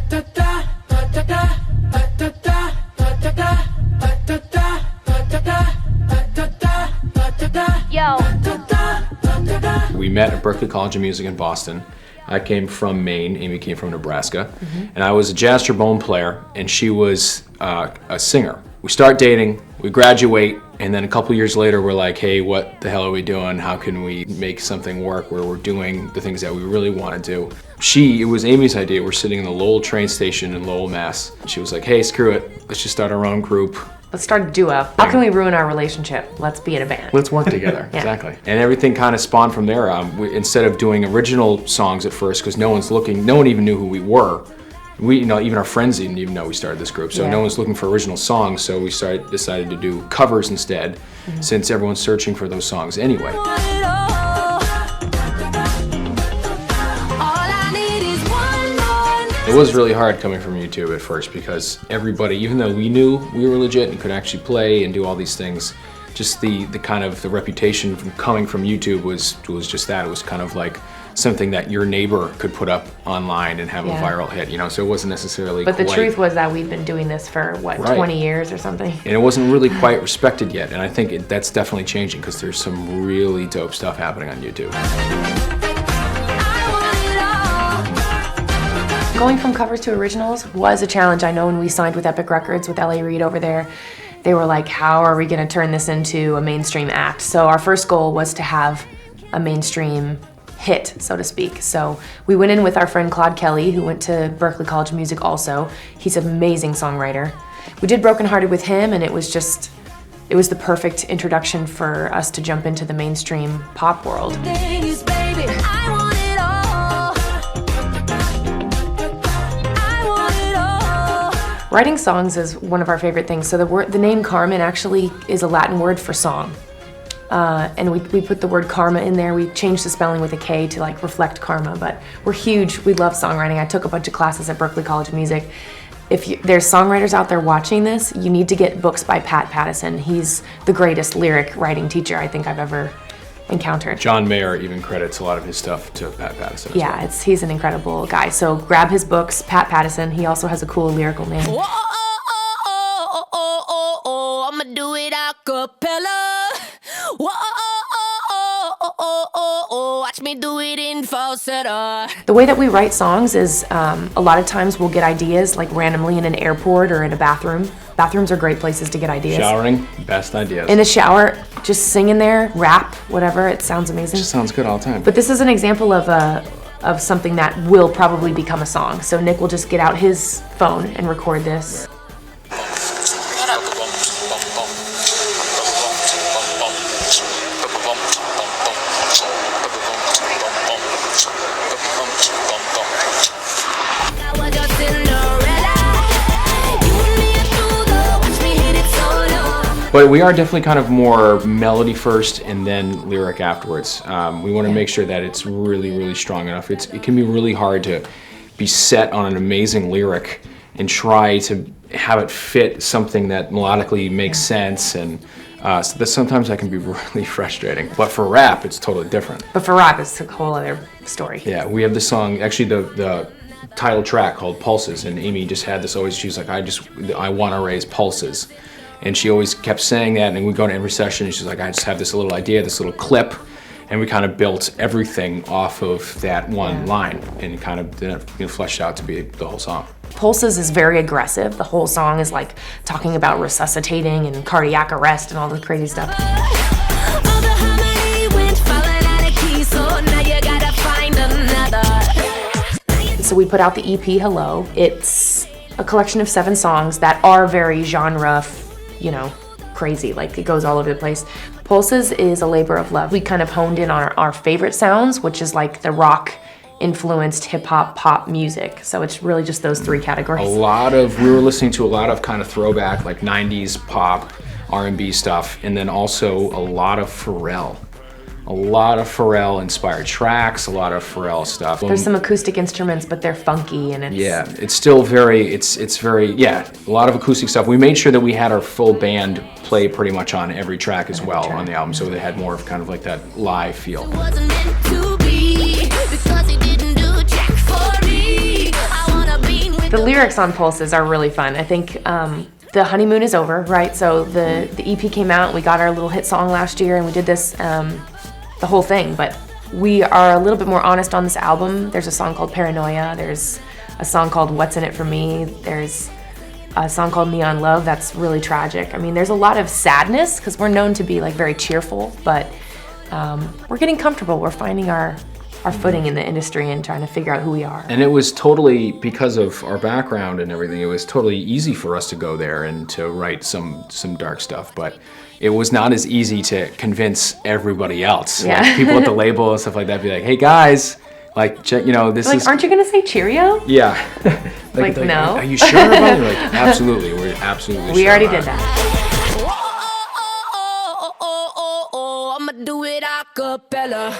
We met at Berklee College of Music in Boston. I came from Maine, Amy came from Nebraska, and I was a jazz trombone player, and she was a singer. We start dating, we graduate, and then a couple years later we're like, hey, what the hell are we doing? How can we make something work where we're doing the things that we really want to do? It was Amy's idea. We're sitting in the Lowell train station in Lowell, Mass. She was like, hey, screw it, let's just start our own group. Let's start a duo. How can we ruin our relationship? Let's be in a band. Let's work together, Yeah. Exactly. And everything kind of spawned from there. Instead of doing original songs at first, because no one even knew who we were. Even our friends didn't even know we started this group, so Yeah. no one's looking for original songs, so we decided to do covers instead, since everyone's searching for those songs anyway. It was really hard coming from YouTube at first because everybody, even though we knew we were legit and could actually play and do all these things, just the kind of the reputation from coming from YouTube was just that. It was kind of like something that your neighbor could put up online and have a viral hit, so it wasn't necessarily But the truth was that we've been doing this for, what, Right. 20 years or something? And it wasn't really quite respected yet, and I think that's definitely changing because there's some really dope stuff happening on YouTube. Going from covers to originals was a challenge. I know when we signed with Epic Records with L.A. Reid over there, they were like, how are we gonna turn this into a mainstream act? So our first goal was to have a mainstream hit, so to speak. So we went in with our friend Claude Kelly, who went to Berklee College of Music also. He's an amazing songwriter. We did Broken Hearted with him, and it was the perfect introduction for us to jump into the mainstream pop world. Writing songs is one of our favorite things. So the name Karmin actually is a Latin word for song. And we put the word karma in there. We changed the spelling with a K to like reflect karma, but we're huge. We love songwriting. I took a bunch of classes at Berklee College of Music. If there's songwriters out there watching this, you need to get books by Pat Pattison. He's the greatest lyric writing teacher I think I've ever encountered. John Mayer even credits a lot of his stuff to Pat Pattison. Yeah, he's an incredible guy. So grab his books, Pat Pattison. He also has a cool lyrical name. I'ma do it a cappella. Watch me do it in falsetto. The way that we write songs is a lot of times we'll get ideas like randomly in an airport or in a bathroom. Bathrooms are great places to get ideas. Showering, best ideas. In the shower, just sing in there, rap, whatever. It sounds amazing. It just sounds good all the time. But this is an example of something that will probably become a song. So Nick will just get out his phone and record this. But we are definitely kind of more melody first and then lyric afterwards. We want to make sure that it's really, really strong enough. It can be really hard to be set on an amazing lyric and try to have it fit something that melodically makes sense, and so that sometimes that can be really frustrating. But for rap, it's totally different. But for rap, it's a whole other story. Yeah, we have this song, actually the title track called Pulses, and Amy just had this always, she's like, I want to raise pulses. And she always kept saying that, and we go to every session, and she's like, I just have this little idea, this little clip, and we kind of built everything off of that one line, and kind of then it fleshed out to be the whole song. Pulses is very aggressive. The whole song is like talking about resuscitating and cardiac arrest and all this crazy stuff. So we put out the EP Hello. It's a collection of 7 songs that are very genre, crazy, like it goes all over the place. Pulses is a labor of love. We kind of honed in on our favorite sounds, which is like the rock influenced hip hop pop music. So it's really just those 3 categories. We were listening to a lot of kind of throwback, like 90s pop, R&B stuff, and then also a lot of Pharrell. A lot of Pharrell inspired tracks, a lot of Pharrell stuff. There's some acoustic instruments, but they're funky, and it's still very, a lot of acoustic stuff. We made sure that we had our full band play pretty much on every track as well on the album, so they had more of kind of like that live feel. For The lyrics on Pulses are really fun. I think the honeymoon is over, right? So the EP came out, and we got our little hit song last year, and we did this, the whole thing. But we are a little bit more honest on this album. There's a song called Paranoia. There's a song called What's in It for Me. There's a song called Neon Love that's really tragic. I mean, there's a lot of sadness because we're known to be like very cheerful, but we're getting comfortable. We're finding our footing in the industry and trying to figure out who we are. And it was totally, because of our background and everything, it was totally easy for us to go there and to write some dark stuff. But it was not as easy to convince everybody else. Yeah. Like people at the label and stuff like that be like, hey guys, like check, this Like, is. aren't you gonna say Cheerio? Yeah. Like, no. Are you sure about it? Like, absolutely. We're absolutely sure. We already about did it. that. I'ma do it a cappella.